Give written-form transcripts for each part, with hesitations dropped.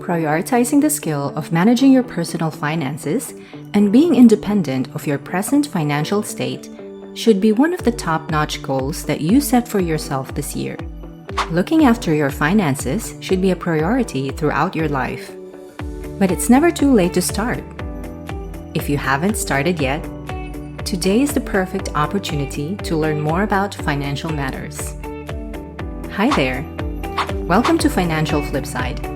Prioritizing the skill of managing your personal finances and being independent of your present financial state should be one of the top-notch goals that you set for yourself this year. Looking after your finances should be a priority throughout your life. But it's never too late to start. If you haven't started yet, today is the perfect opportunity to learn more about financial matters. Hi there! Welcome to Financial Flipside.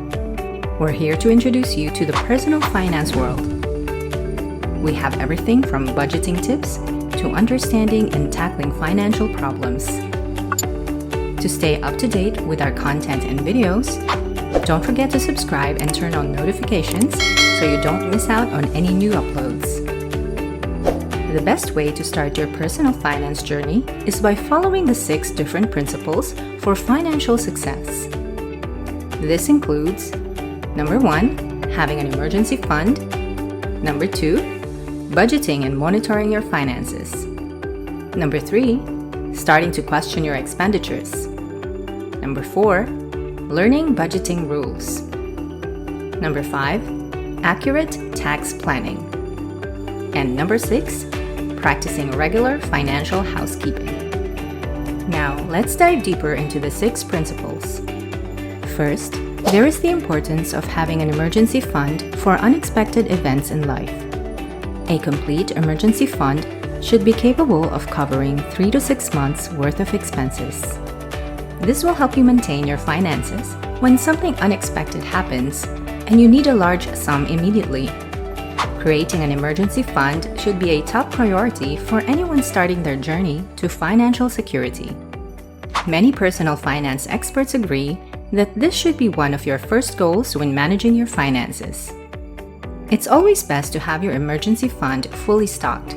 We're here to introduce you to the personal finance world. We have everything from budgeting tips to understanding and tackling financial problems. To stay up to date with our content and videos, don't forget to subscribe and turn on notifications so you don't miss out on any new uploads. The best way to start your personal finance journey is by following the 6 different principles for financial success. This includes Number 1, having an emergency fund. Number 2, budgeting and monitoring your finances. Number 3, starting to question your expenditures. Number 4, learning budgeting rules. Number 5, accurate tax planning. And number 6, practicing regular financial housekeeping. Now, let's dive deeper into the 6 principles. First, there is the importance of having an emergency fund for unexpected events in life. A complete emergency fund should be capable of covering 3 to 6 months worth of expenses. This will help you maintain your finances when something unexpected happens and you need a large sum immediately. Creating an emergency fund should be a top priority for anyone starting their journey to financial security. Many personal finance experts agree that this should be one of your first goals when managing your finances. It's always best to have your emergency fund fully stocked.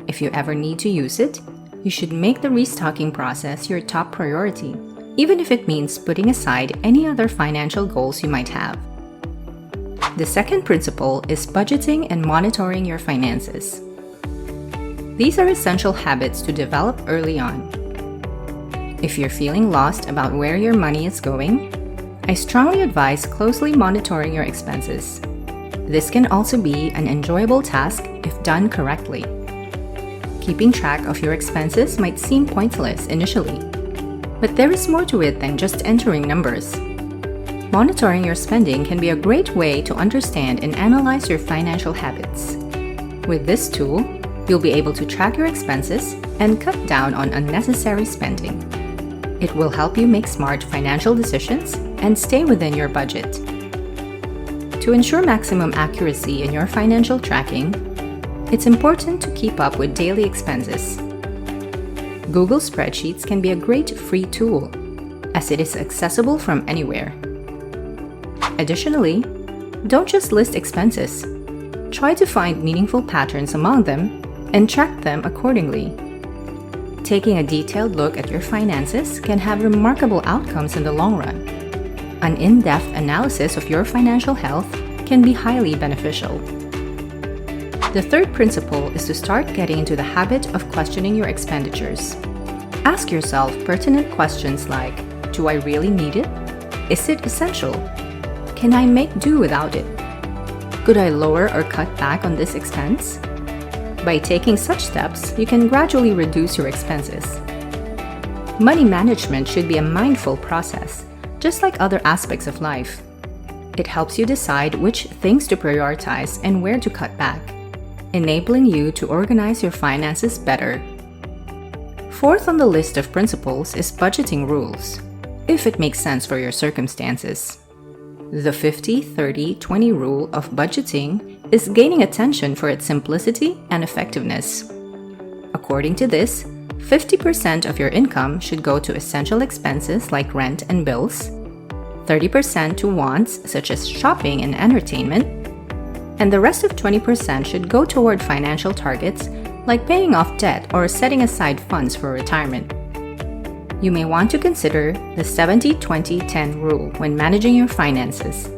If you ever need to use it, you should make the restocking process your top priority, even if it means putting aside any other financial goals you might have. The second principle is budgeting and monitoring your finances. These are essential habits to develop early on. If you're feeling lost about where your money is going, I strongly advise closely monitoring your expenses. This can also be an enjoyable task if done correctly. Keeping track of your expenses might seem pointless initially, but there is more to it than just entering numbers. Monitoring your spending can be a great way to understand and analyze your financial habits. With this tool, you'll be able to track your expenses and cut down on unnecessary spending. It will help you make smart financial decisions and stay within your budget. To ensure maximum accuracy in your financial tracking, it's important to keep up with daily expenses. Google Spreadsheets can be a great free tool, as it is accessible from anywhere. Additionally, don't just list expenses. Try to find meaningful patterns among them and track them accordingly. Taking a detailed look at your finances can have remarkable outcomes in the long run. An in-depth analysis of your financial health can be highly beneficial. The third principle is to start getting into the habit of questioning your expenditures. Ask yourself pertinent questions like, do I really need it? Is it essential? Can I make do without it? Could I lower or cut back on this expense? By taking such steps, you can gradually reduce your expenses. Money management should be a mindful process, just like other aspects of life. It helps you decide which things to prioritize and where to cut back, enabling you to organize your finances better. Fourth on the list of principles is budgeting rules, if it makes sense for your circumstances. The 50-30-20 rule of budgeting is gaining attention for its simplicity and effectiveness. According to this, 50% of your income should go to essential expenses like rent and bills, 30% to wants such as shopping and entertainment, and the rest of 20% should go toward financial targets like paying off debt or setting aside funds for retirement. You may want to consider the 70-20-10 rule when managing your finances.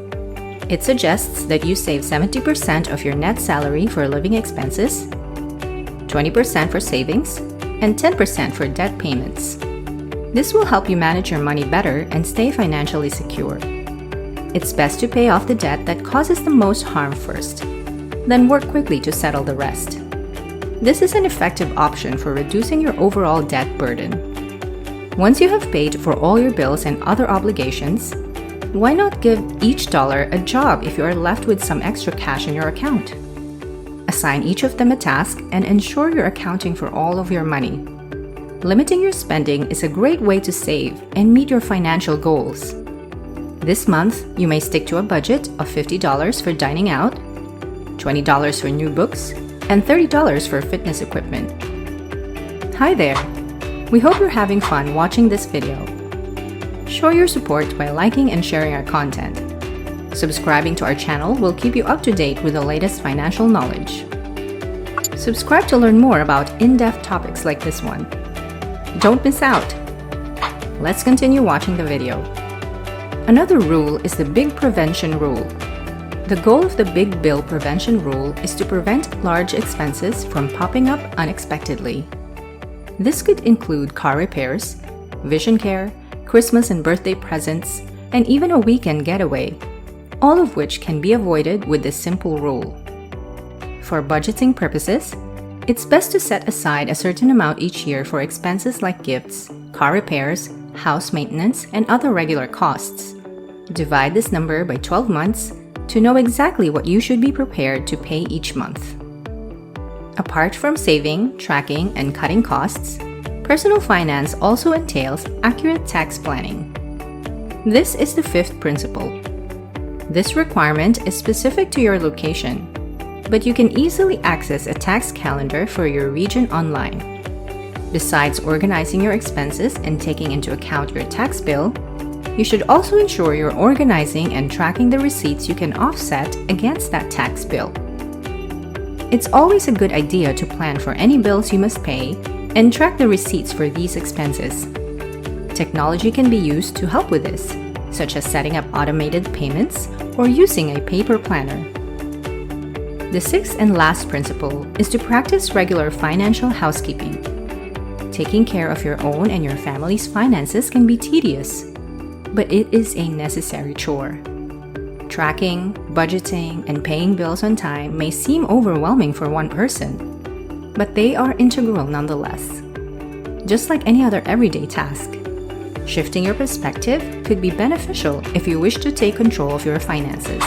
It suggests that you save 70% of your net salary for living expenses, 20% for savings, and 10% for debt payments. This will help you manage your money better and stay financially secure. It's best to pay off the debt that causes the most harm first, then work quickly to settle the rest. This is an effective option for reducing your overall debt burden. Once you have paid for all your bills and other obligations, why not give each dollar a job if you are left with some extra cash in your account? Assign each of them a task and ensure you're accounting for all of your money. Limiting your spending is a great way to save and meet your financial goals. This month, you may stick to a budget of $50 for dining out, $20 for new books, and $30 for fitness equipment. Hi there! We hope you're having fun watching this video. Show your support by liking and sharing our content. Subscribing to our channel will keep you up to date with the latest financial knowledge. Subscribe to learn more about in-depth topics like this one. Don't miss out! Let's continue watching the video. Another rule is the Big Prevention Rule. The goal of the Big Bill Prevention Rule is to prevent large expenses from popping up unexpectedly. This could include car repairs, vision care, Christmas and birthday presents, and even a weekend getaway, all of which can be avoided with this simple rule. For budgeting purposes, it's best to set aside a certain amount each year for expenses like gifts, car repairs, house maintenance, and other regular costs. Divide this number by 12 months to know exactly what you should be prepared to pay each month. Apart from saving, tracking, and cutting costs, personal finance also entails accurate tax planning. This is the fifth principle. This requirement is specific to your location, but you can easily access a tax calendar for your region online. Besides organizing your expenses and taking into account your tax bill, you should also ensure you're organizing and tracking the receipts you can offset against that tax bill. It's always a good idea to plan for any bills you must pay and track the receipts for these expenses. Technology can be used to help with this, such as setting up automated payments or using a paper planner. The sixth and last principle is to practice regular financial housekeeping. Taking care of your own and your family's finances can be tedious, but it is a necessary chore. Tracking, budgeting, and paying bills on time may seem overwhelming for one person, but they are integral nonetheless. Just like any other everyday task, shifting your perspective could be beneficial if you wish to take control of your finances.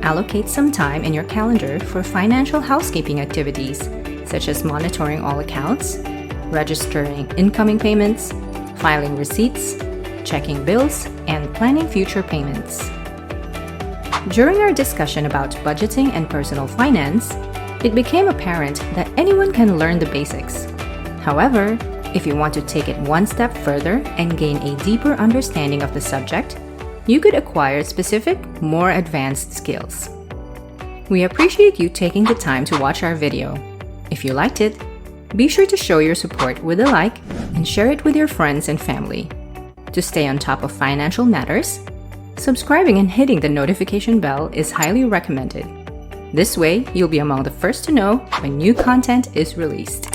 Allocate some time in your calendar for financial housekeeping activities, such as monitoring all accounts, registering incoming payments, filing receipts, checking bills, and planning future payments. During our discussion about budgeting and personal finance, it became apparent that anyone can learn the basics. However, if you want to take it one step further and gain a deeper understanding of the subject, you could acquire specific, more advanced skills. We appreciate you taking the time to watch our video. If you liked it, be sure to show your support with a like and share it with your friends and family. To stay on top of financial matters, subscribing and hitting the notification bell is highly recommended. This way, you'll be among the first to know when new content is released.